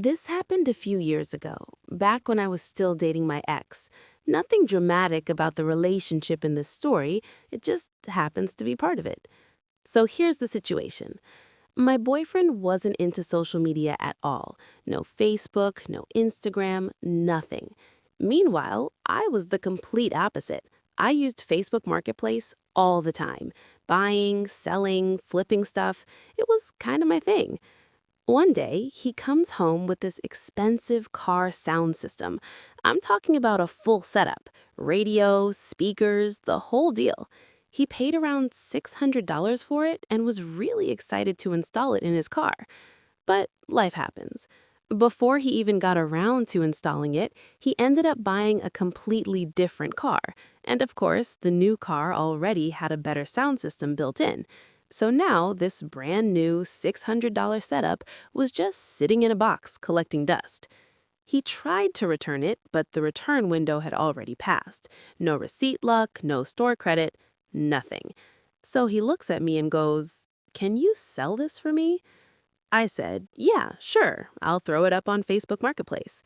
This happened a few years ago, back when I was still dating my ex. Nothing dramatic about the relationship in this story, it just happens to be part of it. So here's the situation. My boyfriend wasn't into social media at all. No Facebook, no Instagram, nothing. Meanwhile, I was the complete opposite. I used Facebook Marketplace all the time. Buying, selling, flipping stuff. It was kind of my thing. One day, he comes home with this expensive car sound system. I'm talking about a full setup, radio, speakers, the whole deal. He paid around $600 for it and was really excited to install it in his car. But life happens. Before he even got around to installing it, he ended up buying a completely different car. And of course, the new car already had a better sound system built in. So now, this brand new $600 setup was just sitting in a box collecting dust. He tried to return it, but the return window had already passed. No receipt luck, no store credit, nothing. So he looks at me and goes, "Can you sell this for me?" I said, "Yeah, sure, I'll throw it up on Facebook Marketplace."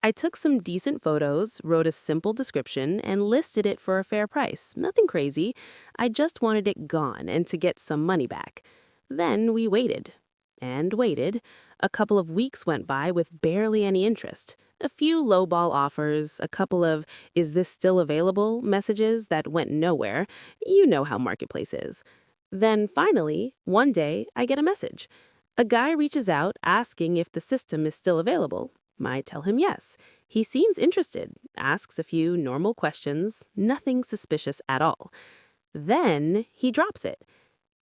I took some decent photos, wrote a simple description, and listed it for a fair price. Nothing crazy. I just wanted it gone and to get some money back. Then we waited. And waited. A couple of weeks went by with barely any interest. A few lowball offers, a couple of "is this still available" messages that went nowhere. You know how Marketplace is. Then finally, one day, I get a message. A guy reaches out asking if the system is still available. I tell him yes. He seems interested, asks a few normal questions, nothing suspicious at all. Then he drops it.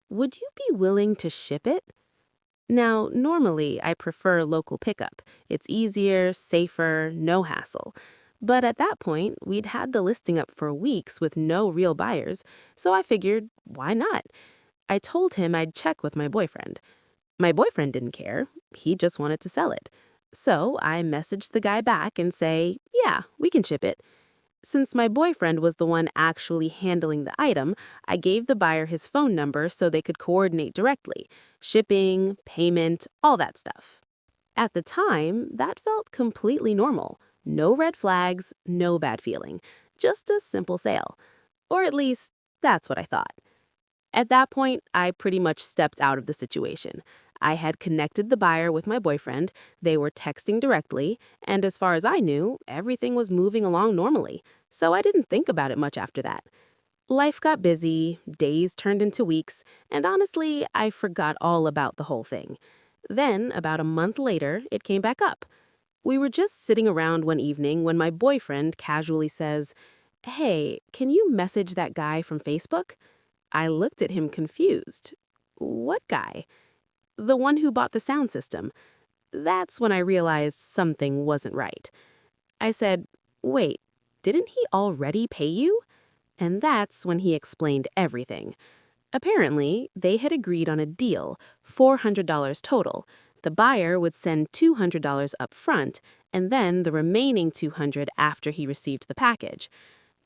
"Would you be willing to ship it?" Now, normally I prefer local pickup. It's easier, safer, no hassle. But at that point, we'd had the listing up for weeks with no real buyers, so I figured, why not? I told him I'd check with my boyfriend. My boyfriend didn't care. He just wanted to sell it. So I messaged the guy back and say, "Yeah, we can ship it." Since my boyfriend was the one actually handling the item, I gave the buyer his phone number so they could coordinate directly. Shipping, payment, all that stuff. At the time, that felt completely normal. No red flags, no bad feeling. Just a simple sale. Or at least, that's what I thought. At that point, I pretty much stepped out of the situation. I had connected the buyer with my boyfriend, they were texting directly, and as far as I knew, everything was moving along normally, so I didn't think about it much after that. Life got busy, days turned into weeks, and honestly, I forgot all about the whole thing. Then, about a month later, it came back up. We were just sitting around one evening when my boyfriend casually says, "Hey, can you message that guy from Facebook?" I looked at him confused. "What guy?" "The one who bought the sound system." That's when I realized something wasn't right. I said, "Wait, didn't he already pay you?" And that's when he explained everything. Apparently, they had agreed on a deal, $400 total. The buyer would send $200 up front, and then the remaining $200 after he received the package.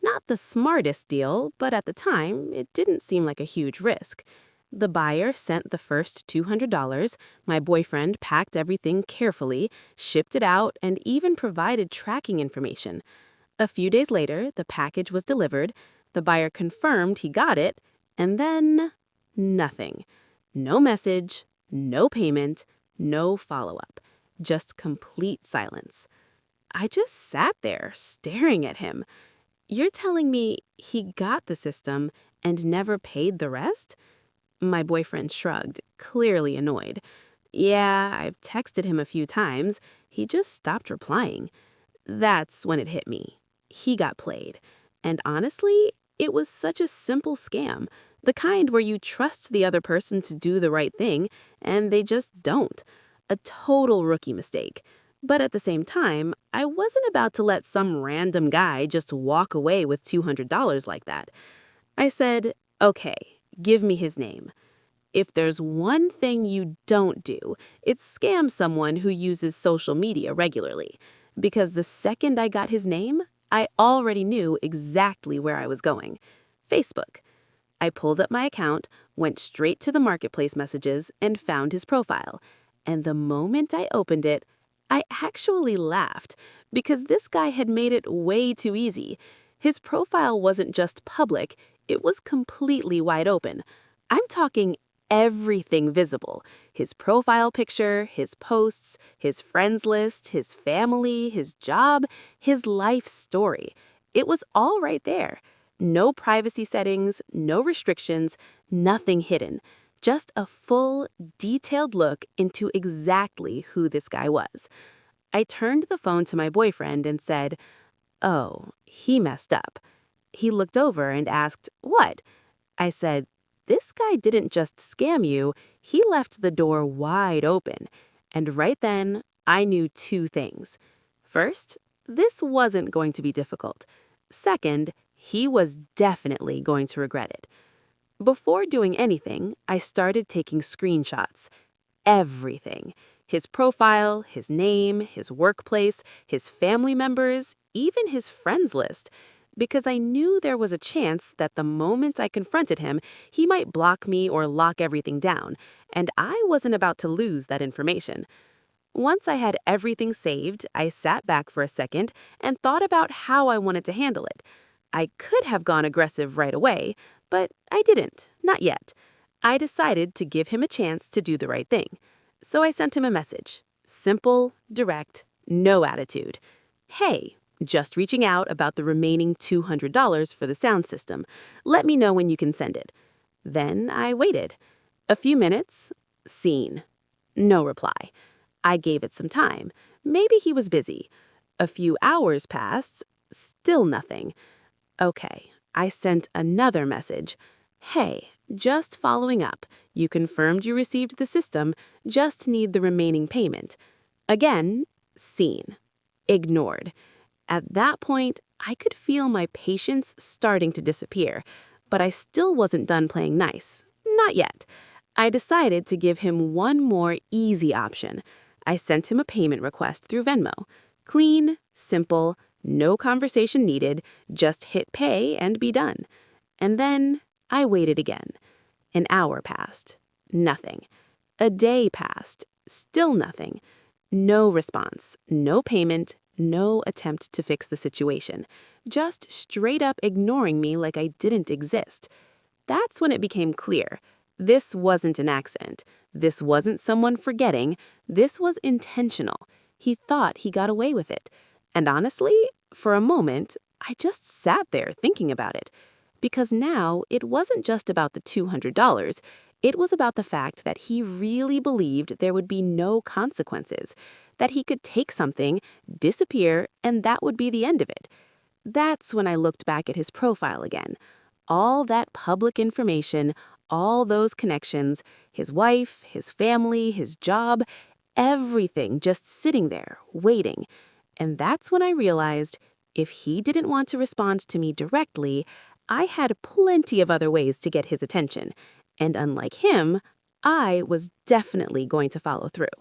Not the smartest deal, but at the time, it didn't seem like a huge risk. The buyer sent the first $200, my boyfriend packed everything carefully, shipped it out, and even provided tracking information. A few days later, the package was delivered, the buyer confirmed he got it, and then nothing. No message, no payment, no follow-up. Just complete silence. I just sat there, staring at him. "You're telling me he got the system and never paid the rest?" My boyfriend shrugged, clearly annoyed. "Yeah, I've texted him a few times. He just stopped replying." That's when it hit me. He got played. And honestly, it was such a simple scam. The kind where you trust the other person to do the right thing, and they just don't. A total rookie mistake. But at the same time, I wasn't about to let some random guy just walk away with $200 like that. I said, "Okay, give me his name." If there's one thing you don't do, it's scam someone who uses social media regularly. Because the second I got his name, I already knew exactly where I was going. Facebook. I pulled up my account, went straight to the marketplace messages, and found his profile. And the moment I opened it, I actually laughed because this guy had made it way too easy. His profile wasn't just public, it was completely wide open. I'm talking everything visible. His profile picture, his posts, his friends list, his family, his job, his life story. It was all right there. No privacy settings, no restrictions, nothing hidden. Just a full, detailed look into exactly who this guy was. I turned the phone to my boyfriend and said, "Oh, he messed up." He looked over and asked, "What?" I said, "This guy didn't just scam you, he left the door wide open." And right then, I knew two things. First, this wasn't going to be difficult. Second, he was definitely going to regret it. Before doing anything, I started taking screenshots. Everything. His profile, his name, his workplace, his family members, even his friends list. Because I knew there was a chance that the moment I confronted him, he might block me or lock everything down, and I wasn't about to lose that information. Once I had everything saved, I sat back for a second and thought about how I wanted to handle it. I could have gone aggressive right away, but I didn't, not yet. I decided to give him a chance to do the right thing. So I sent him a message. Simple, direct, no attitude. "Hey, just reaching out about the remaining $200 for the sound system. Let me know when you can send it." Then I waited. A few minutes, seen. No reply. I gave it some time. Maybe he was busy. A few hours passed, still nothing. Okay, I sent another message. "Hey, just following up. You confirmed you received the system, just need the remaining payment." Again, seen. Ignored. At that point, I could feel my patience starting to disappear, but I still wasn't done playing nice. Not yet. I decided to give him one more easy option. I sent him a payment request through Venmo. Clean, simple, no conversation needed, just hit pay and be done. And then I waited again. An hour passed. Nothing. A day passed. Still nothing. No response, no payment, no attempt to fix the situation. Just straight up ignoring me like I didn't exist. That's when it became clear. This wasn't an accident. This wasn't someone forgetting. This was intentional. He thought he got away with it. And honestly, for a moment, I just sat there thinking about it. Because now it wasn't just about the $200. It was about the fact that he really believed there would be no consequences, that he could take something, disappear, and that would be the end of it. That's when I looked back at his profile again. All that public information, all those connections, his wife, his family, his job, everything just sitting there, waiting. And that's when I realized if he didn't want to respond to me directly, I had plenty of other ways to get his attention. And unlike him, I was definitely going to follow through.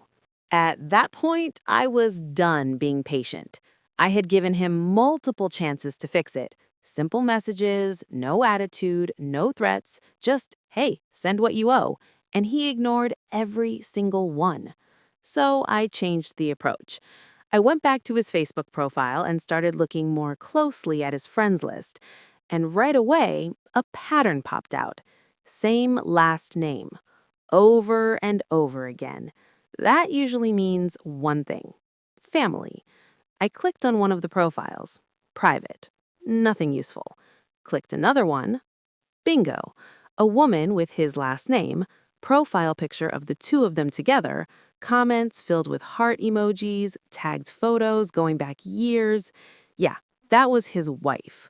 At that point, I was done being patient. I had given him multiple chances to fix it. Simple messages, no attitude, no threats, just, "Hey, send what you owe." And he ignored every single one. So I changed the approach. I went back to his Facebook profile and started looking more closely at his friends list. And right away, a pattern popped out. Same last name. Over and over again. That usually means one thing. Family. I clicked on one of the profiles. Private. Nothing useful. Clicked another one. Bingo. A woman with his last name, profile picture of the two of them together, comments filled with heart emojis, tagged photos going back years. Yeah, that was his wife.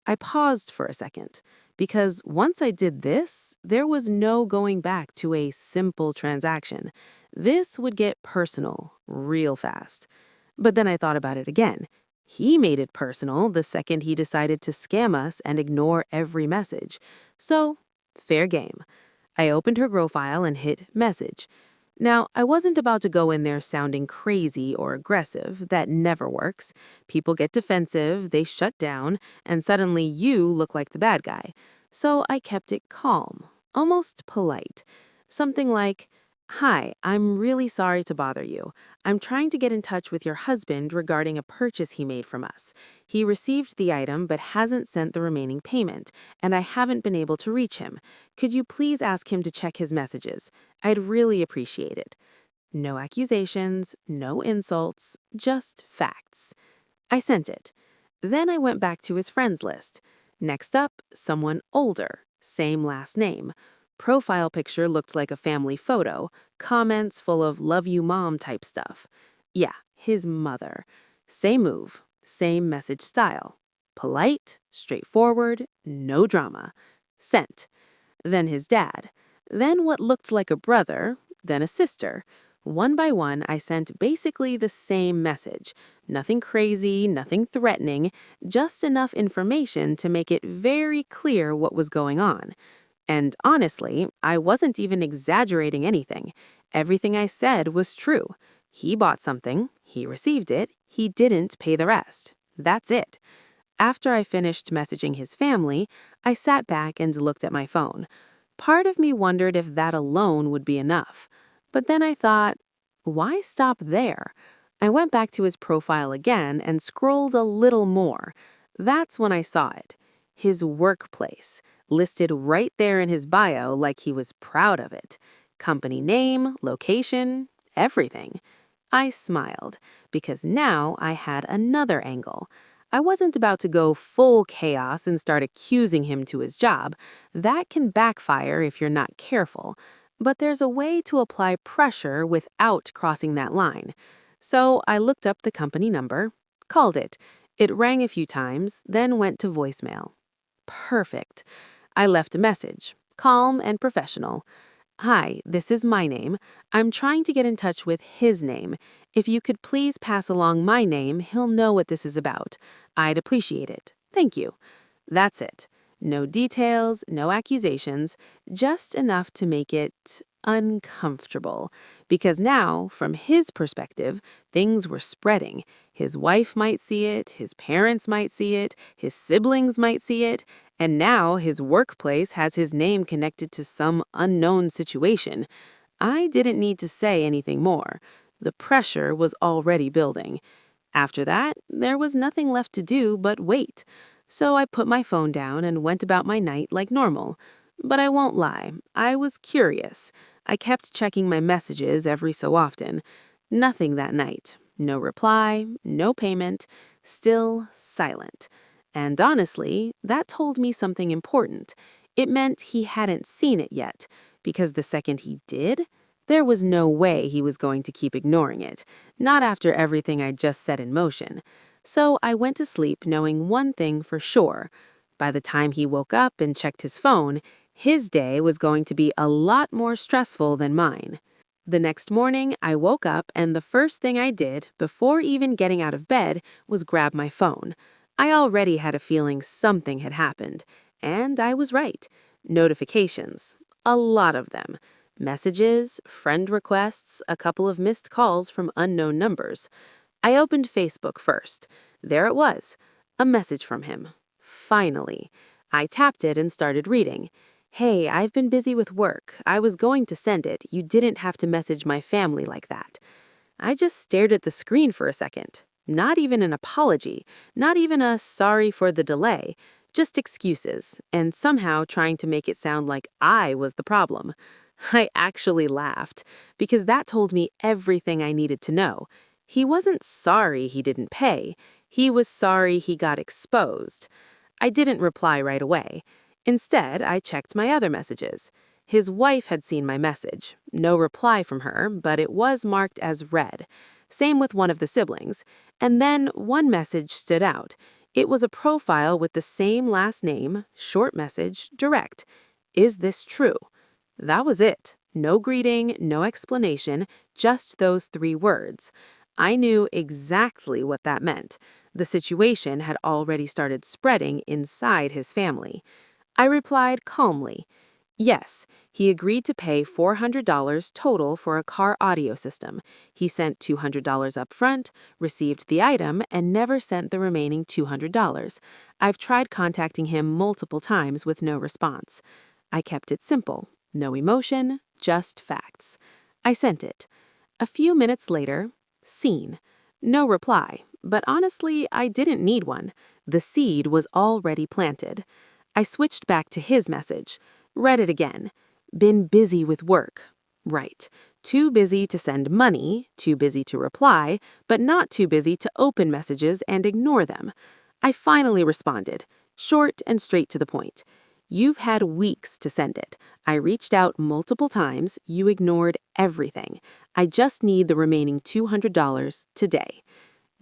I paused for a second, because once I did this, there was no going back to a simple transaction. This would get personal real fast. But then I thought about it again. He made it personal the second he decided to scam us and ignore every message. So, fair game. I opened her profile and hit message. Now, I wasn't about to go in there sounding crazy or aggressive. That never works. People get defensive, they shut down, and suddenly you look like the bad guy. So I kept it calm, almost polite. Something like, Hi, I'm really sorry to bother you. I'm trying to get in touch with your husband regarding a purchase he made from us. He received the item but hasn't sent the remaining payment, and I haven't been able to reach him. Could you please ask him to check his messages? I'd really appreciate it. No accusations, no insults, just facts. I sent it. Then I went back to his friends list. Next up, someone older, same last name. Profile picture looked like a family photo, comments full of love you mom type stuff. Yeah, his mother. Same move, same message style. Polite, straightforward, no drama. Sent. Then his dad. Then what looked like a brother, then a sister. One by one, I sent basically the same message. Nothing crazy, nothing threatening, just enough information to make it very clear what was going on. And honestly, I wasn't even exaggerating anything. Everything I said was true. He bought something, he received it, he didn't pay the rest. That's it. After I finished messaging his family, I sat back and looked at my phone. Part of me wondered if that alone would be enough. But then I thought, why stop there? I went back to his profile again and scrolled a little more. That's when I saw it. His workplace, listed right there in his bio like he was proud of it. Company name, location, everything. I smiled, because now I had another angle. I wasn't about to go full chaos and start accusing him to his job. That can backfire if you're not careful. But there's a way to apply pressure without crossing that line. So I looked up the company number, called it. It rang a few times, then went to voicemail. Perfect. I left a message, calm and professional. Hi, this is my name. I'm trying to get in touch with his name. If you could please pass along my name, he'll know what this is about. I'd appreciate it. Thank you. That's it. No details, no accusations, just enough to make it uncomfortable. Because now, from his perspective, things were spreading. His wife might see it, his parents might see it, his siblings might see it, and now his workplace has his name connected to some unknown situation. I didn't need to say anything more. The pressure was already building. After that, there was nothing left to do but wait. So I put my phone down and went about my night like normal. But I won't lie, I was curious. I kept checking my messages every so often. Nothing that night. No reply, no payment, still silent. And honestly, that told me something important. It meant he hadn't seen it yet, because the second he did, there was no way he was going to keep ignoring it, not after everything I'd just set in motion. So I went to sleep knowing one thing for sure. By the time he woke up and checked his phone, his day was going to be a lot more stressful than mine. The next morning, I woke up and the first thing I did, before even getting out of bed, was grab my phone. I already had a feeling something had happened, and I was right. Notifications. A lot of them. Messages, friend requests, a couple of missed calls from unknown numbers. I opened Facebook first. There it was. A message from him. Finally. I tapped it and started reading. Hey, I've been busy with work. I was going to send it. You didn't have to message my family like that. I just stared at the screen for a second. Not even an apology. Not even a sorry for the delay. Just excuses, and somehow trying to make it sound like I was the problem. I actually laughed, because that told me everything I needed to know. He wasn't sorry he didn't pay. He was sorry he got exposed. I didn't reply right away. Instead, I checked my other messages. His wife had seen my message. No reply from her, but it was marked as read. Same with one of the siblings. And then one message stood out. It was a profile with the same last name, short message, direct. Is this true? That was it. No greeting, no explanation, just those 3 words. I knew exactly what that meant. The situation had already started spreading inside his family. I replied calmly. Yes, he agreed to pay $400 total for a car audio system. He sent $200 up front, received the item, and never sent the remaining $200. I've tried contacting him multiple times with no response. I kept it simple. No emotion, just facts. I sent it. A few minutes later, seen. No reply, but honestly, I didn't need one. The seed was already planted. I switched back to his message. Read it again. Been busy with work. Right. Too busy to send money, too busy to reply, but not too busy to open messages and ignore them. I finally responded, short and straight to the point. You've had weeks to send it. I reached out multiple times. You ignored everything. I just need the remaining $200 today.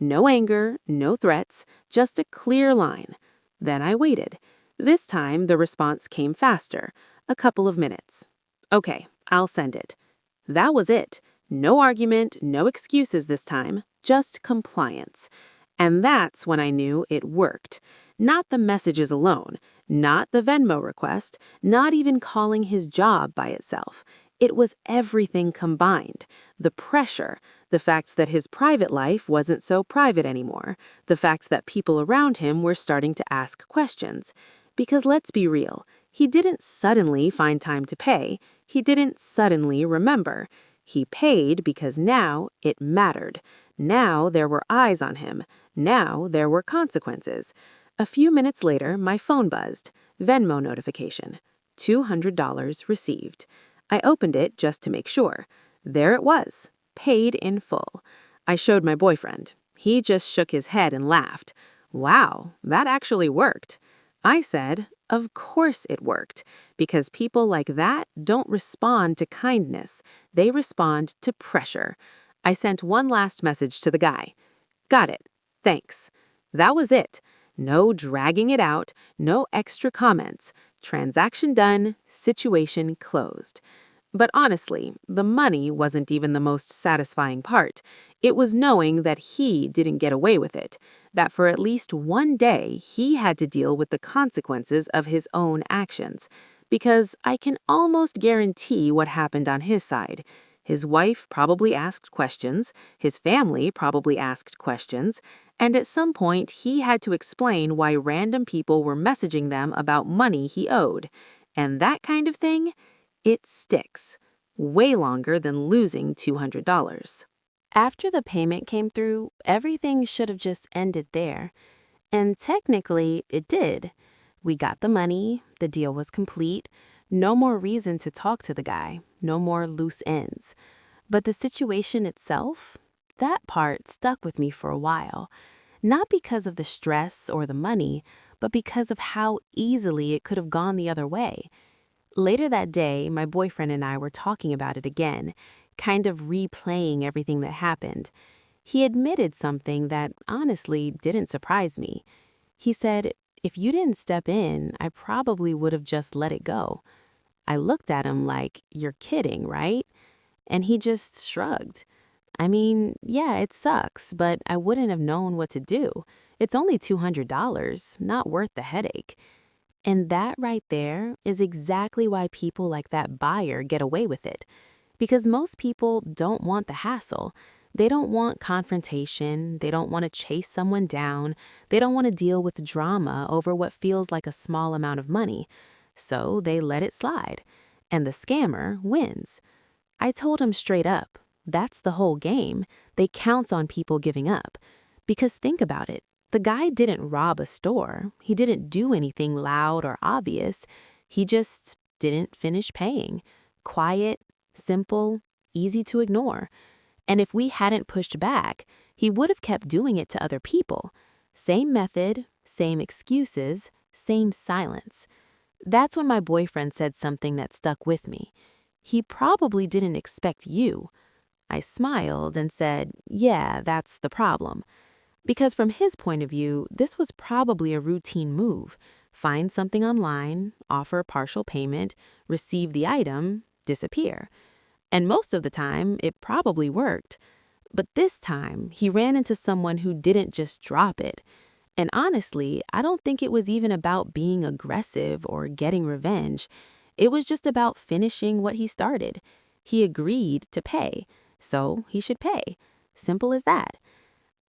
No anger, no threats, just a clear line. Then I waited. This time, the response came faster, a couple of minutes. Okay, I'll send it. That was it. No argument, no excuses this time, just compliance. And that's when I knew it worked. Not the messages alone, not the Venmo request, not even calling his job by itself. It was everything combined. The pressure, the fact that his private life wasn't so private anymore, the fact that people around him were starting to ask questions. Because let's be real, he didn't suddenly find time to pay. He didn't suddenly remember. He paid because now it mattered. Now there were eyes on him. Now there were consequences. A few minutes later, my phone buzzed. Venmo notification. $200 received. I opened it just to make sure. There it was, paid in full. I showed my boyfriend. He just shook his head and laughed. Wow, that actually worked. I said, of course it worked, because people like that don't respond to kindness. They respond to pressure. I sent one last message to the guy. Got it. Thanks. That was it. No dragging it out, no extra comments. Transaction done, situation closed. But honestly, the money wasn't even the most satisfying part. It was knowing that he didn't get away with it, that for at least one day he had to deal with the consequences of his own actions. Because I can almost guarantee what happened on his side. His wife probably asked questions, his family probably asked questions, and at some point he had to explain why random people were messaging them about money he owed. And that kind of thing? It sticks. Way longer than losing $200. After the payment came through, everything should have just ended there. And technically, it did. We got the money, the deal was complete, no more reason to talk to the guy, no more loose ends. But the situation itself, that part stuck with me for a while. Not because of the stress or the money, but because of how easily it could have gone the other way. Later that day, my boyfriend and I were talking about it again, kind of replaying everything that happened. He admitted something that honestly didn't surprise me. He said, if you didn't step in, I probably would have just let it go. I looked at him like, you're kidding, right? And he just shrugged. I mean, yeah, it sucks, but I wouldn't have known what to do. It's only $200, not worth the headache. And that right there is exactly why people like that buyer get away with it. Because most people don't want the hassle. They don't want confrontation. They don't want to chase someone down. They don't want to deal with drama over what feels like a small amount of money. So they let it slide. And the scammer wins. I told him straight up, that's the whole game. They count on people giving up. Because think about it. The guy didn't rob a store. He didn't do anything loud or obvious. He just didn't finish paying. Quiet, simple, easy to ignore. And if we hadn't pushed back, he would have kept doing it to other people. Same method, same excuses, same silence. That's when my boyfriend said something that stuck with me. He probably didn't expect you. I smiled and said, yeah, that's the problem. Because from his point of view, this was probably a routine move. Find something online, offer partial payment, receive the item, disappear. And most of the time, it probably worked. But this time, he ran into someone who didn't just drop it. And honestly, I don't think it was even about being aggressive or getting revenge. It was just about finishing what he started. He agreed to pay, so he should pay. Simple as that.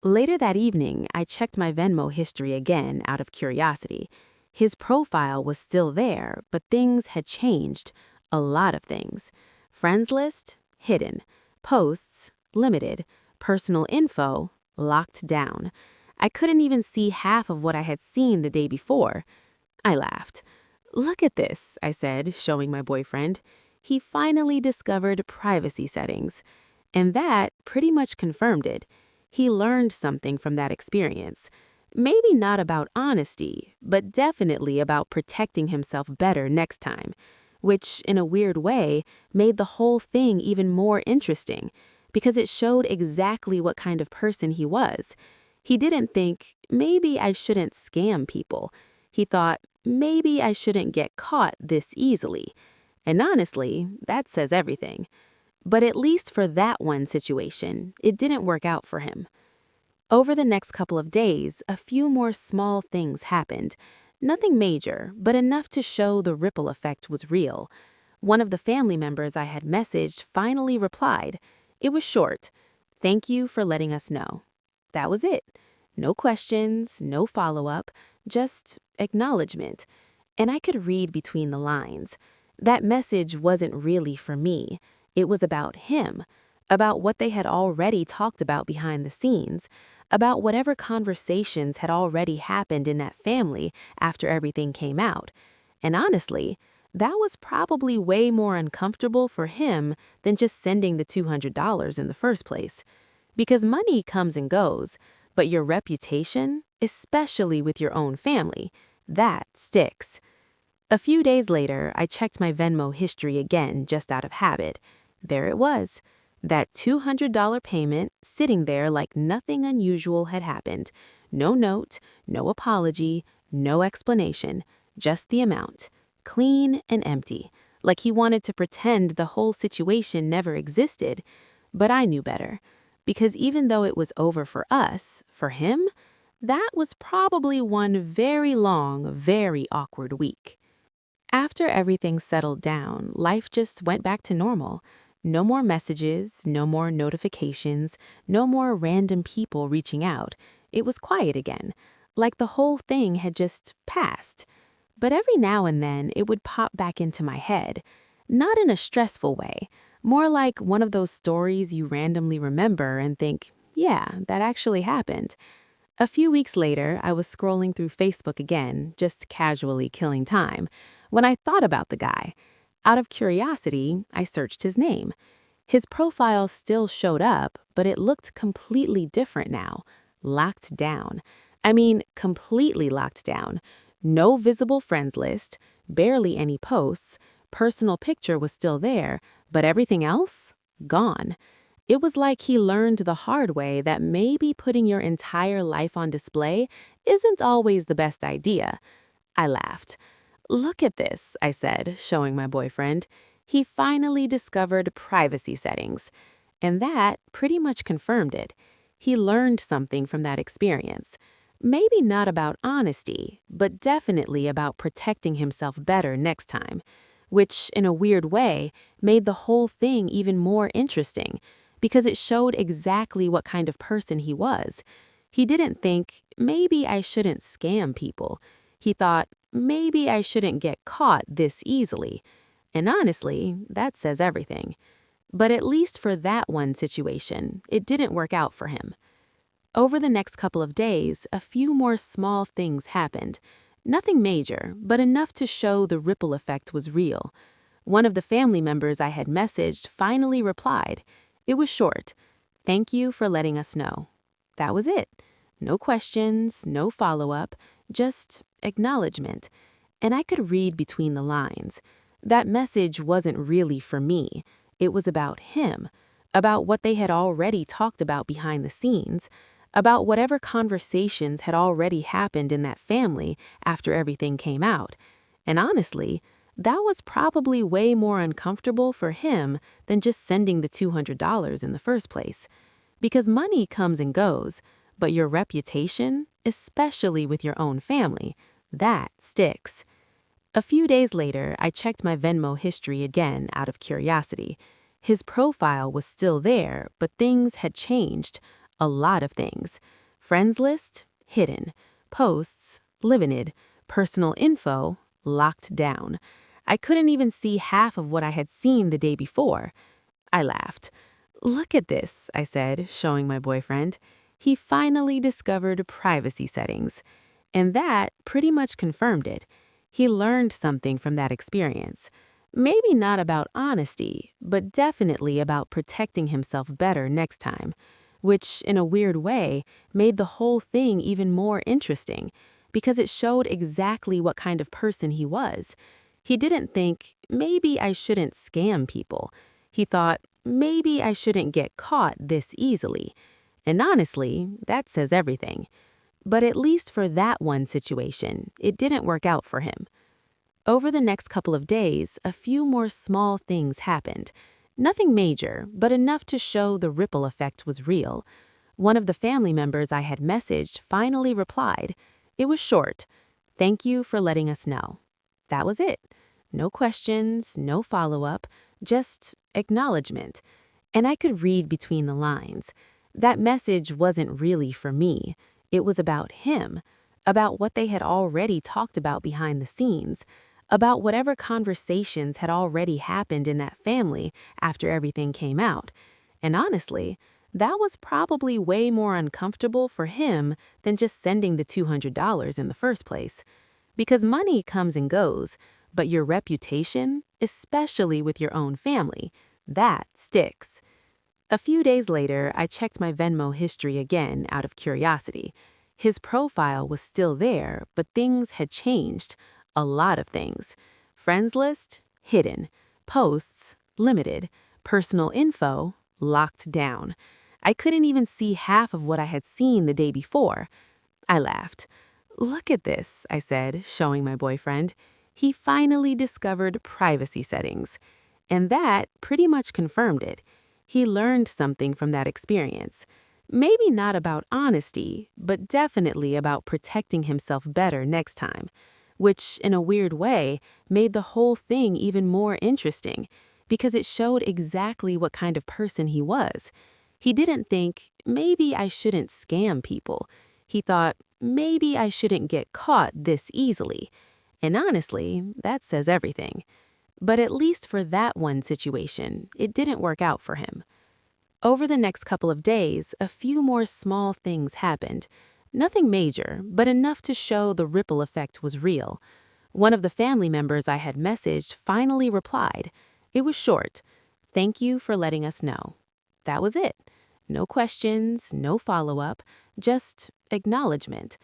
Later that evening, I checked my Venmo history again out of curiosity. His profile was still there, but things had changed. A lot of things. Friends list? hidden. Posts, limited. Personal info, locked down. I couldn't even see half of what I had seen the day before. I laughed. "Look at this," I said, showing my boyfriend. He finally discovered privacy settings. And that pretty much confirmed it. He learned something from that experience. Maybe not about honesty, but definitely about protecting himself better next time. Which, in a weird way, made the whole thing even more interesting, because it showed exactly what kind of person he was. He didn't think, maybe I shouldn't scam people. He thought, maybe I shouldn't get caught this easily. And honestly, that says everything. But at least for that one situation, it didn't work out for him. Over the next couple of days, a few more small things happened. Nothing major, but enough to show the ripple effect was real. One of the family members I had messaged finally replied. It was short. "Thank you for letting us know." That was it. No questions, no follow-up, just acknowledgement. And I could read between the lines. That message wasn't really for me. It was about him, about what they had already talked about behind the scenes, about whatever conversations had already happened in that family after everything came out. And honestly, that was probably way more uncomfortable for him than just sending the $200 in the first place. Because money comes and goes, but your reputation, especially with your own family, that sticks. A few days later, I checked my Venmo history again just out of habit. There it was, that $200 payment sitting there like nothing unusual had happened. No note, no apology, no explanation, just the amount. Clean and empty, like he wanted to pretend the whole situation never existed. But I knew better, because even though it was over for us, for him, that was probably one very long, very awkward week. After everything settled down, life just went back to normal. No more messages, no more notifications, no more random people reaching out. It was quiet again, like the whole thing had just passed. But every now and then it would pop back into my head. Not in a stressful way, more like one of those stories you randomly remember and think, yeah, that actually happened. A few weeks later, I was scrolling through Facebook again, just casually killing time, when I thought about the guy. Out of curiosity, I searched his name. His profile still showed up, but it looked completely different now. Locked down. I mean, completely locked down. No visible friends list, barely any posts, personal picture was still there, but everything else? Gone. It was like he learned the hard way that maybe putting your entire life on display isn't always the best idea. I laughed. "Look at this," I said, showing my boyfriend. He finally discovered privacy settings. And that pretty much confirmed it. He learned something from that experience. Maybe not about honesty, but definitely about protecting himself better next time. Which, in a weird way, made the whole thing even more interesting, because it showed exactly what kind of person he was. He didn't think, maybe I shouldn't scam people. He thought, maybe I shouldn't get caught this easily. And honestly, that says everything. But at least for that one situation, it didn't work out for him. Over the next couple of days, a few more small things happened. Nothing major, but enough to show the ripple effect was real. One of the family members I had messaged finally replied. It was short. "Thank you for letting us know." That was it. No questions, no follow-up, just acknowledgement. And I could read between the lines. That message wasn't really for me. It was about him, about what they had already talked about behind the scenes, about whatever conversations had already happened in that family after everything came out. And honestly, that was probably way more uncomfortable for him than just sending the $200 in the first place. Because money comes and goes, but your reputation, especially with your own family, that sticks. A few days later, I checked my Venmo history again out of curiosity. His profile was still there, but things had changed. A lot of things. Friends list, hidden. Posts, limited. Personal info, locked down. I couldn't even see half of what I had seen the day before. I laughed. Look at this, I said, showing my boyfriend. He finally discovered privacy settings. And that pretty much confirmed it. He learned something from that experience. Maybe not about honesty, but definitely about protecting himself better next time. Which, in a weird way, made the whole thing even more interesting, because it showed exactly what kind of person he was. He didn't think, maybe I shouldn't scam people. He thought, maybe I shouldn't get caught this easily. And honestly, that says everything. But at least for that one situation, it didn't work out for him. Over the next couple of days, a few more small things happened. Nothing major, but enough to show the ripple effect was real. One of the family members I had messaged finally replied. It was short. "Thank you for letting us know." That was it. No questions, no follow-up, just acknowledgement. And I could read between the lines. That message wasn't really for me. It was about him, about what they had already talked about behind the scenes, about whatever conversations had already happened in that family after everything came out. And honestly, that was probably way more uncomfortable for him than just sending the $200 in the first place. Because money comes and goes, but your reputation, especially with your own family, that sticks. A few days later, I checked my Venmo history again out of curiosity. His profile was still there, but things had changed. A lot of things. Friends list, hidden. Posts, limited. Personal info, locked down. I couldn't even see half of what I had seen the day before. I laughed. Look at this, I said, showing my boyfriend. He finally discovered privacy settings. And that pretty much confirmed it. He learned something from that experience. Maybe not about honesty, but definitely about protecting himself better next time. Which, in a weird way, made the whole thing even more interesting, because it showed exactly what kind of person he was. He didn't think, maybe I shouldn't scam people. He thought, maybe I shouldn't get caught this easily. And honestly, that says everything. But at least for that one situation, it didn't work out for him. Over the next couple of days, a few more small things happened. Nothing major, but enough to show the ripple effect was real. One of the family members I had messaged finally replied. It was short. "Thank you for letting us know." That was it. No questions, no follow-up, just acknowledgement.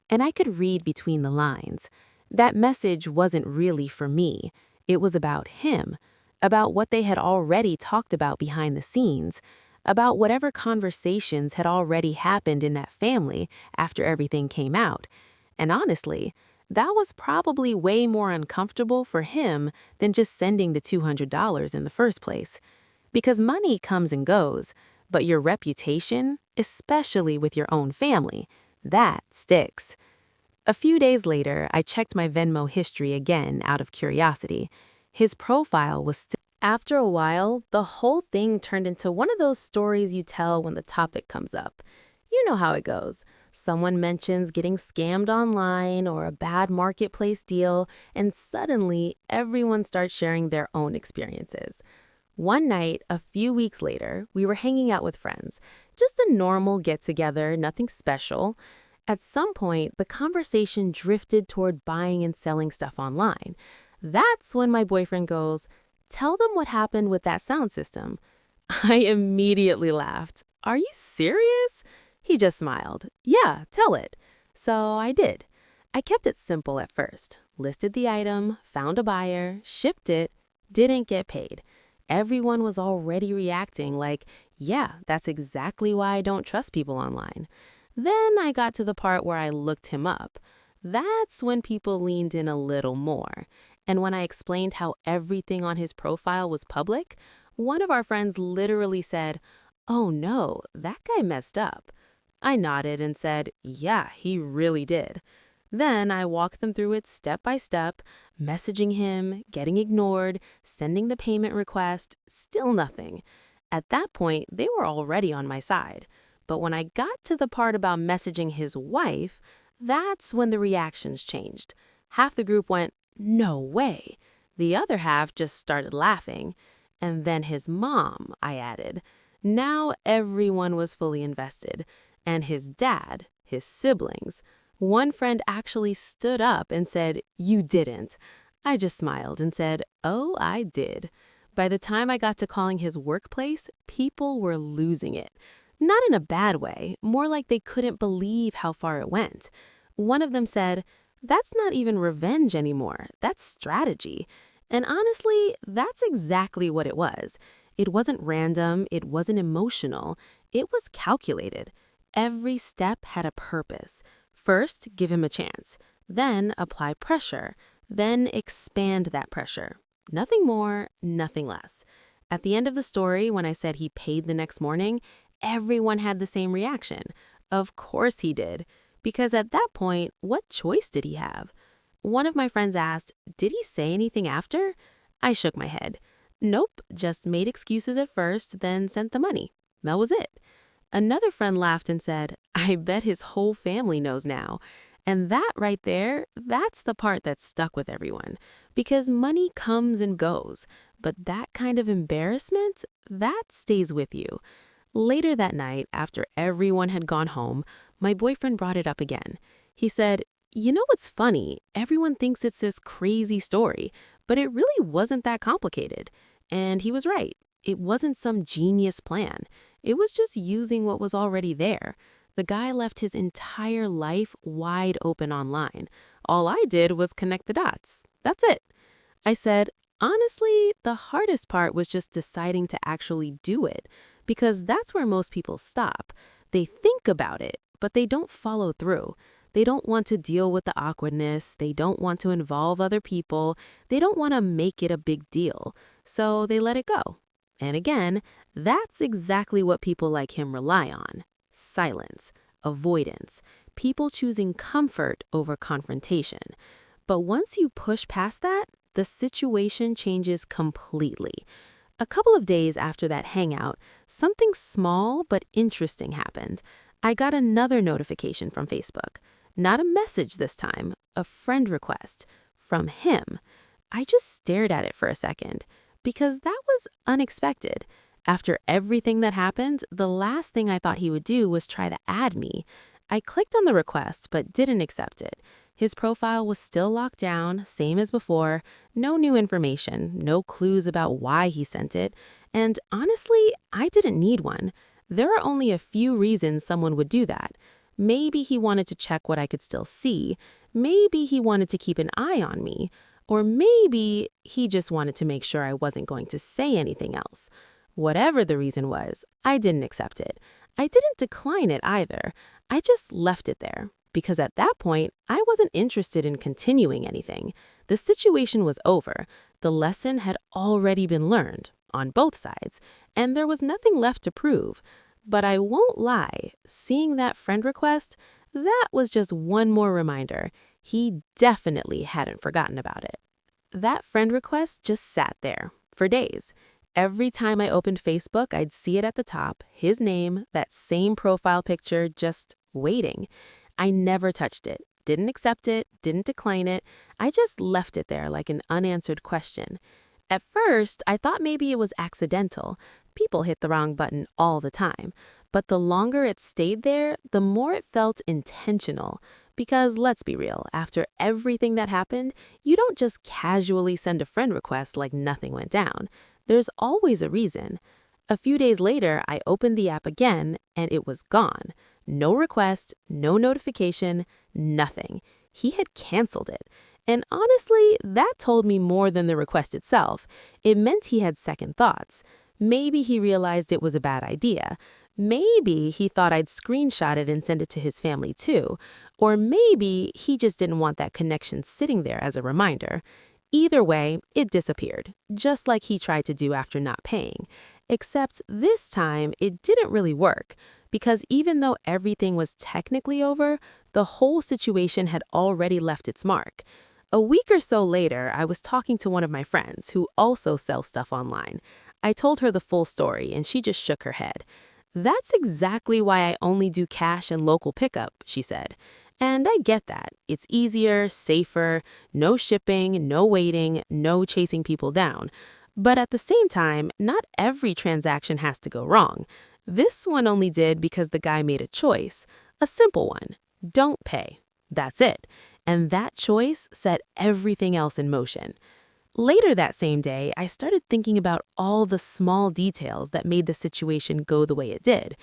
And I could read between the lines. That message wasn't really for me. It was about him, about what they had already talked about behind the scenes, about whatever conversations had already happened in that family after everything came out. And honestly, that was probably way more uncomfortable for him than just sending the $200 in the first place. Because money comes and goes, but your reputation, especially with your own family, that sticks. A few days later, I checked my Venmo history again out of curiosity. His profile was still. After a while, the whole thing turned into one of those stories you tell when the topic comes up. You know how it goes. Someone mentions getting scammed online or a bad marketplace deal, and suddenly everyone starts sharing their own experiences. One night, a few weeks later, we were hanging out with friends. Just a normal get-together, nothing special. At some point, the conversation drifted toward buying and selling stuff online. That's when my boyfriend goes, "Tell them what happened with that sound system." I immediately laughed. "Are you serious?" He just smiled. "Yeah, tell it." So I did. I kept it simple at first. Listed the item, found a buyer, shipped it, didn't get paid. Everyone was already reacting like, yeah, that's exactly why I don't trust people online. Then I got to the part where I looked him up. That's when people leaned in a little more. And when I explained how everything on his profile was public, one of our friends literally said, "Oh no, that guy messed up." I nodded and said, "Yeah, he really did." Then I walked them through it step by step, messaging him, getting ignored, sending the payment request, still nothing. At that point, they were already on my side. But when I got to the part about messaging his wife, that's when the reactions changed. Half the group went, "No way." The other half just started laughing. And then his mom, I added. Now everyone was fully invested. And his dad, his siblings. One friend actually stood up and said, "You didn't." I just smiled and said, "Oh, I did." By the time I got to calling his workplace, people were losing it. Not in a bad way, more like they couldn't believe how far it went. One of them said, "That's not even revenge anymore, that's strategy." And honestly, that's exactly what it was. It wasn't random, it wasn't emotional, it was calculated. Every step had a purpose. First, give him a chance. Then apply pressure. Then expand that pressure. Nothing more, nothing less. At the end of the story, when I said he paid the next morning, everyone had the same reaction. Of course he did. Because at that point, what choice did he have? One of my friends asked, "Did he say anything after?" I shook my head. Nope, just made excuses at first, then sent the money. That was it. Another friend laughed and said, "I bet his whole family knows now." And that right there, that's the part that stuck with everyone. Because money comes and goes, but that kind of embarrassment, that stays with you. Later that night, after everyone had gone home, my boyfriend brought it up again. He said, "You know what's funny? Everyone thinks it's this crazy story, but it really wasn't that complicated." And he was right. It wasn't some genius plan. It was just using what was already there. The guy left his entire life wide open online. All I did was connect the dots. That's it. I said, honestly, the hardest part was just deciding to actually do it, because that's where most people stop. They think about it, but they don't follow through. They don't want to deal with the awkwardness. They don't want to involve other people. They don't want to make it a big deal. So they let it go. And again, that's exactly what people like him rely on. Silence, avoidance, people choosing comfort over confrontation. But once you push past that, the situation changes completely. A couple of days after that hangout, something small but interesting happened. I got another notification from Facebook. Not a message this time, a friend request from him. I just stared at it for a second because that was unexpected. After everything that happened, the last thing I thought he would do was try to add me. I clicked on the request but didn't accept it. His profile was still locked down, same as before, no new information, no clues about why he sent it, and honestly, I didn't need one. There are only a few reasons someone would do that. Maybe he wanted to check what I could still see, maybe he wanted to keep an eye on me, or maybe he just wanted to make sure I wasn't going to say anything else. Whatever the reason was, I didn't accept it. I didn't decline it either. I just left it there. Because at that point, I wasn't interested in continuing anything. The situation was over. The lesson had already been learned, on both sides, and there was nothing left to prove. But I won't lie, seeing that friend request, that was just one more reminder. He definitely hadn't forgotten about it. That friend request just sat there for days. Every time I opened Facebook, I'd see it at the top, his name, that same profile picture, just waiting. I never touched it, didn't accept it, didn't decline it. I just left it there like an unanswered question. At first, I thought maybe it was accidental. People hit the wrong button all the time. But the longer it stayed there, the more it felt intentional. Because let's be real, after everything that happened, you don't just casually send a friend request like nothing went down. There's always a reason. A few days later, I opened the app again, and it was gone. No request, no notification, nothing. He had canceled it. And honestly, that told me more than the request itself. It meant he had second thoughts. Maybe he realized it was a bad idea. Maybe he thought I'd screenshot it and send it to his family too. Or maybe he just didn't want that connection sitting there as a reminder. Either way, it disappeared, just like he tried to do after not paying. Except this time, it didn't really work, because even though everything was technically over, the whole situation had already left its mark. A week or so later, I was talking to one of my friends who also sells stuff online. I told her the full story, and she just shook her head. "That's exactly why I only do cash and local pickup," she said. And I get that. It's easier, safer, no shipping, no waiting, no chasing people down. But at the same time, not every transaction has to go wrong. This one only did because the guy made a choice. A simple one. Don't pay. That's it. And that choice set everything else in motion. Later that same day, I started thinking about all the small details that made the situation go the way it did.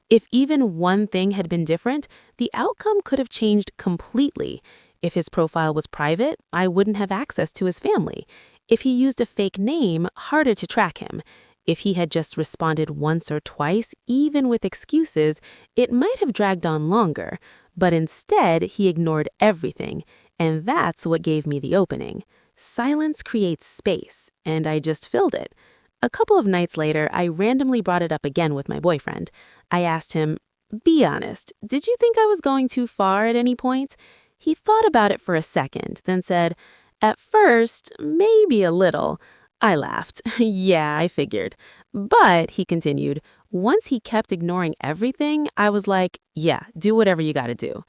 If even one thing had been different, the outcome could have changed completely. If his profile was private, I wouldn't have access to his family. If he used a fake name, harder to track him. If he had just responded once or twice, even with excuses, it might have dragged on longer. But instead, he ignored everything. And that's what gave me the opening. Silence creates space, and I just filled it. A couple of nights later, I randomly brought it up again with my boyfriend. I asked him, "Be honest, did you think I was going too far at any point?" He thought about it for a second, then said, "At first, maybe a little." I laughed. Yeah, I figured. But, he continued, once he kept ignoring everything, I was like, yeah, do whatever you gotta do.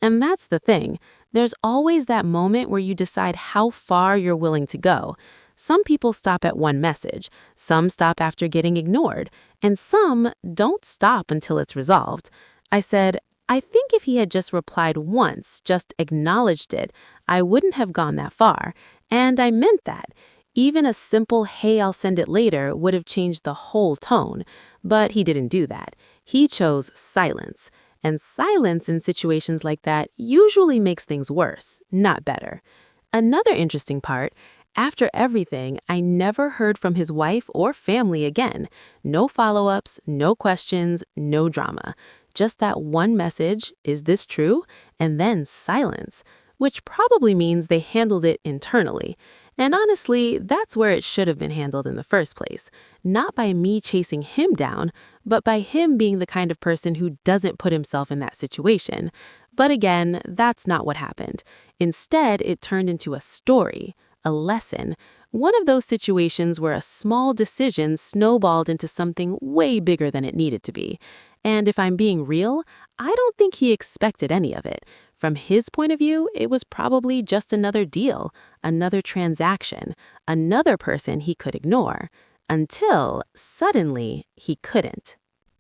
And that's the thing. There's always that moment where you decide how far you're willing to go. Some people stop at one message, some stop after getting ignored, and some don't stop until it's resolved. I said, I think if he had just replied once, just acknowledged it, I wouldn't have gone that far. And I meant that. Even a simple, "Hey, I'll send it later," would have changed the whole tone. But he didn't do that. He chose silence. And silence in situations like that usually makes things worse, not better. Another interesting part, after everything, I never heard from his wife or family again. No follow-ups, no questions, no drama. Just that one message, "Is this true?" and then silence, which probably means they handled it internally. And honestly, that's where it should have been handled in the first place. Not by me chasing him down, but by him being the kind of person who doesn't put himself in that situation. But again, that's not what happened. Instead, it turned into a story, a lesson, one of those situations where a small decision snowballed into something way bigger than it needed to be. And if I'm being real, I don't think he expected any of it. From his point of view, it was probably just another deal, another transaction, another person he could ignore. Until, suddenly, he couldn't.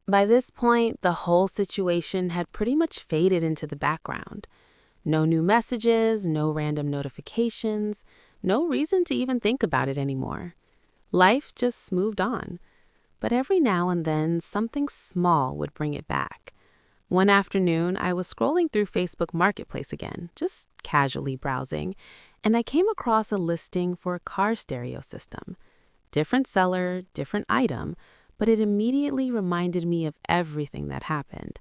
By this point, the whole situation had pretty much faded into the background. No new messages, no random notifications, no reason to even think about it anymore. Life just moved on. But every now and then, something small would bring it back. One afternoon, I was scrolling through Facebook Marketplace again, just casually browsing, and I came across a listing for a car stereo system. Different seller, different item, but it immediately reminded me of everything that happened.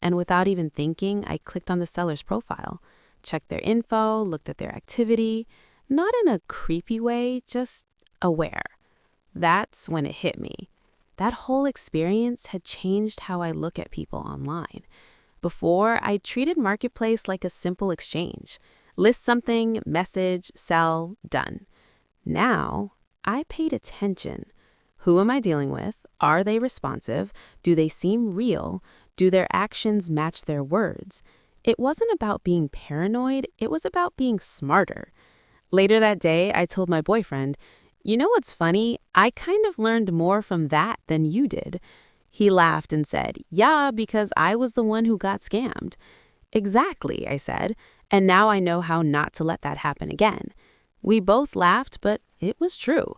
And without even thinking, I clicked on the seller's profile, checked their info, looked at their activity, not in a creepy way, just aware. That's when it hit me. That whole experience had changed how I look at people online. Before, I treated Marketplace like a simple exchange. List something, message, sell, done. Now, I paid attention. Who am I dealing with? Are they responsive? Do they seem real? Do their actions match their words? It wasn't about being paranoid, it was about being smarter. Later that day, I told my boyfriend, "You know what's funny? I kind of learned more from that than you did." He laughed and said, "Yeah, because I was the one who got scammed." "Exactly," I said, "and now I know how not to let that happen again." We both laughed, but it was true.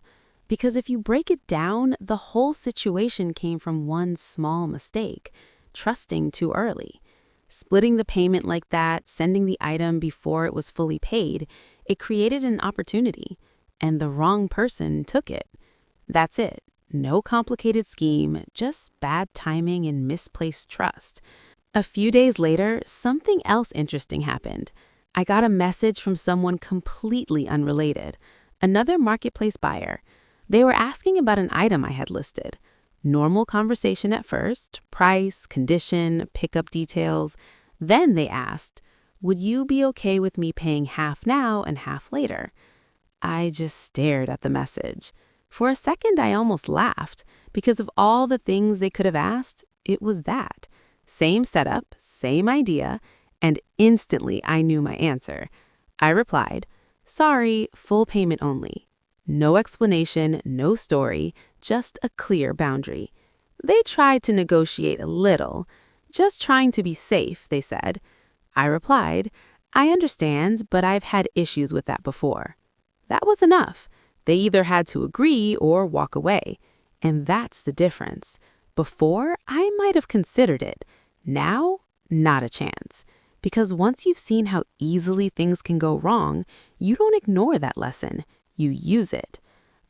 Because if you break it down, the whole situation came from one small mistake, trusting too early. Splitting the payment like that, sending the item before it was fully paid, it created an opportunity. And the wrong person took it. That's it. No complicated scheme, just bad timing and misplaced trust. A few days later, something else interesting happened. I got a message from someone completely unrelated, another Marketplace buyer. They were asking about an item I had listed. Normal conversation at first, price, condition, pickup details. Then they asked, "Would you be okay with me paying half now and half later?" I just stared at the message. For a second, I almost laughed. Because of all the things they could have asked, it was that. Same setup, same idea, and instantly I knew my answer. I replied, "Sorry, full payment only." No explanation, no story, just a clear boundary. They tried to negotiate a little, just trying to be safe, they said. I replied, I understand, but I've had issues with that before. That was enough. They either had to agree or walk away. And that's the difference. Before, I might have considered it. Now, not a chance. Because once you've seen how easily things can go wrong, you don't ignore that lesson. You use it.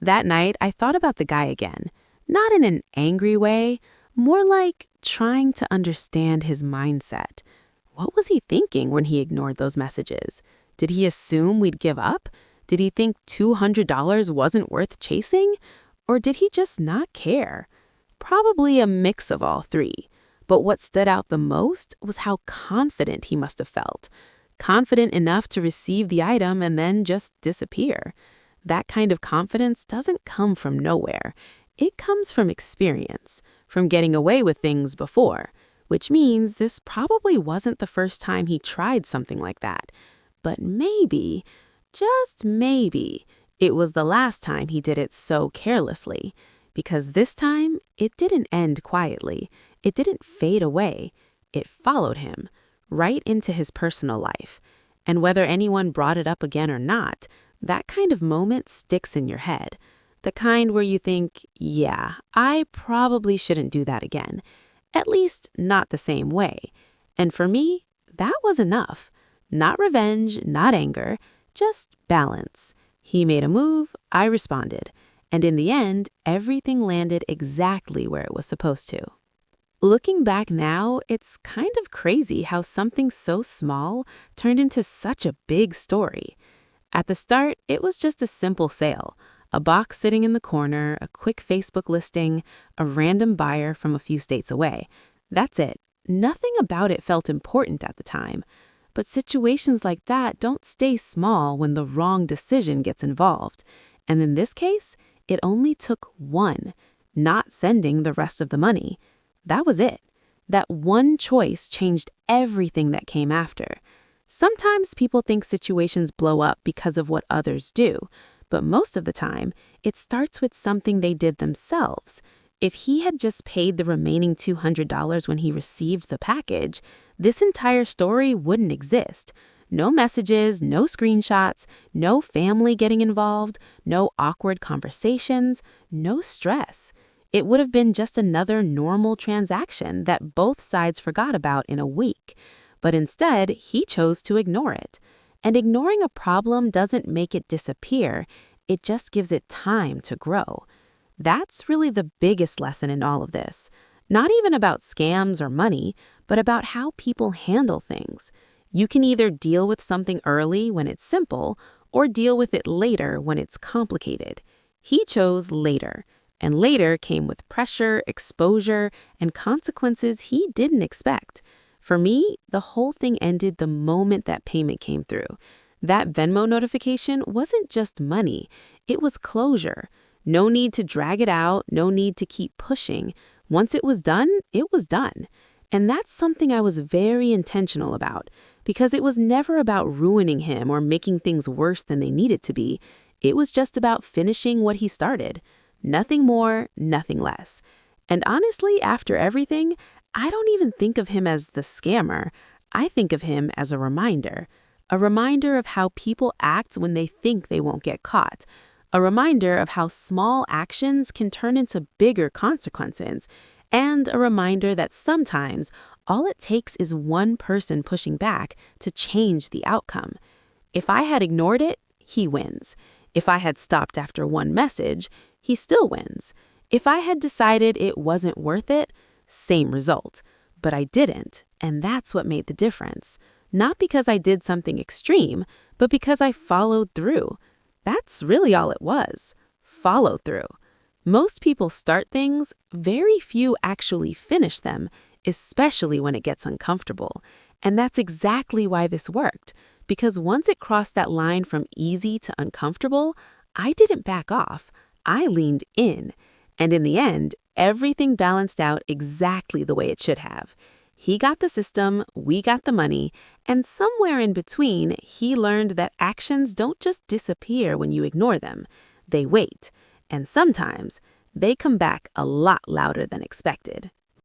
That night, I thought about the guy again. Not in an angry way, more like trying to understand his mindset. What was he thinking when he ignored those messages? Did he assume we'd give up? Did he think $200 wasn't worth chasing? Or did he just not care? Probably a mix of all three. But what stood out the most was how confident he must have felt. Confident enough to receive the item and then just disappear. That kind of confidence doesn't come from nowhere. It comes from experience, from getting away with things before, which means this probably wasn't the first time he tried something like that. But maybe, just maybe, it was the last time he did it so carelessly. Because this time, it didn't end quietly. It didn't fade away. It followed him, right into his personal life. And whether anyone brought it up again or not, that kind of moment sticks in your head. The kind where you think, yeah, I probably shouldn't do that again. At least not the same way. And for me, that was enough. Not revenge, not anger, just balance. He made a move, I responded. And in the end, everything landed exactly where it was supposed to. Looking back now, it's kind of crazy how something so small turned into such a big story. At the start, it was just a simple sale. A box sitting in the corner, a quick Facebook listing, a random buyer from a few states away. That's it. Nothing about it felt important at the time. But situations like that don't stay small when the wrong decision gets involved. And in this case, it only took one, not sending the rest of the money. That was it. That one choice changed everything that came after. Sometimes people think situations blow up because of what others do, but most of the time, it starts with something they did themselves. If he had just paid the remaining $200 when he received the package, this entire story wouldn't exist. No messages, no screenshots, no family getting involved, no awkward conversations, no stress. It would have been just another normal transaction that both sides forgot about in a week. But instead, he chose to ignore it. And ignoring a problem doesn't make it disappear. It just gives it time to grow. That's really the biggest lesson in all of this. Not even about scams or money, but about how people handle things. You can either deal with something early when it's simple, or deal with it later when it's complicated. He chose later, and later came with pressure, exposure, and consequences he didn't expect. For me, the whole thing ended the moment that payment came through. That Venmo notification wasn't just money, it was closure. No need to drag it out, no need to keep pushing. Once it was done, it was done. And that's something I was very intentional about, because it was never about ruining him or making things worse than they needed to be. It was just about finishing what he started. Nothing more, nothing less. And honestly, after everything, I don't even think of him as the scammer. I think of him as a reminder of how people act when they think they won't get caught. A reminder of how small actions can turn into bigger consequences. And a reminder that sometimes all it takes is one person pushing back to change the outcome. If I had ignored it, he wins. If I had stopped after one message, he still wins. If I had decided it wasn't worth it, same result. But I didn't, and that's what made the difference. Not because I did something extreme, but because I followed through. That's really all it was. Follow through. Most people start things, very few actually finish them, especially when it gets uncomfortable. And that's exactly why this worked. Because once it crossed that line from easy to uncomfortable, I didn't back off. I leaned in. And in the end, everything balanced out exactly the way it should have. He got the system, we got the money, and somewhere in between, he learned that actions don't just disappear when you ignore them. They wait, and sometimes they come back a lot louder than expected.